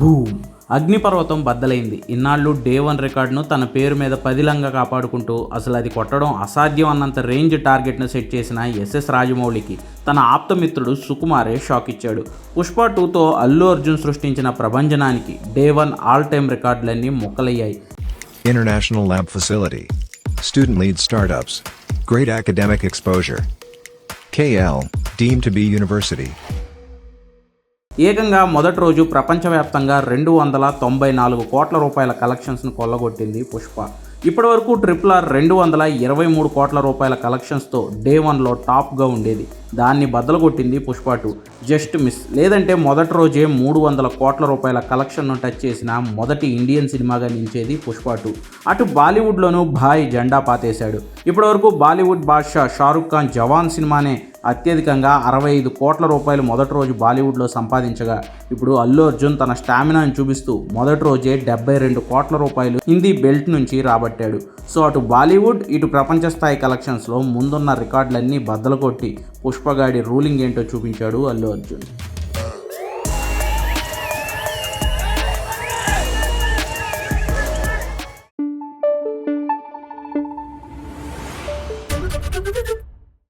Boom! అగ్నిపర్వతం బద్దలైంది. ఇన్నాళ్ళు day 1 రికార్డును తన పేరు మీద పదిలంగా కాపాడుకుంటూ అసలు అది కొట్టడం అసాధ్యం అన్నంత రేంజ్ టార్గెట్ను సెట్ చేసిన ఎస్ఎస్ రాజమౌళికి తన ఆప్తమిత్రుడు సుకుమారే షాక్ ఇచ్చాడు. పుష్ప 2తో అల్లు అర్జున్ సృష్టించిన ప్రభంజనానికి డే 1 ఆల్ టైమ్ రికార్డులన్నీ ముక్కలయ్యాయి. International lab facility. Student lead startups. Great academic exposure. KL, deemed to be university. ఏకంగా మొదటి రోజు ప్రపంచవ్యాప్తంగా 294 కోట్ల రూపాయల కలెక్షన్స్ను కొల్లగొట్టింది పుష్ప. ఇప్పటివరకు RRR 223 కోట్ల రూపాయల కలెక్షన్స్తో డే 1లో టాప్గా ఉండేది. దాన్ని బద్దలు కొట్టింది పుష్ప 2. Just miss. లేదంటే మొదటి రోజే 300 కోట్ల రూపాయల కలెక్షన్ను టచ్ చేసిన మొదటి ఇండియన్ సినిమాగా నిలిచేది పుష్ప 2. అటు బాలీవుడ్లోనూ భాయ్ జెండా పాతేశాడు. ఇప్పటివరకు బాలీవుడ్ బాద్షా షారుఖ్ ఖాన్ జవాన్ సినిమానే అత్యధికంగా 65 కోట్ల రూపాయలు మొదటి రోజు బాలీవుడ్లో సంపాదించగా, ఇప్పుడు అల్లు అర్జున్ తన స్టామినాను చూపిస్తూ మొదటి రోజే 72 కోట్ల రూపాయలు హిందీ బెల్ట్ నుంచి రాబట్టాడు. సో అటు బాలీవుడ్ ఇటు ప్రపంచ స్థాయి కలెక్షన్స్లో ముందున్న రికార్డులన్నీ బద్దలు కొట్టి పుష్పగాడి రూలింగ్ ఏంటో చూపించాడు అల్లు అర్జున్.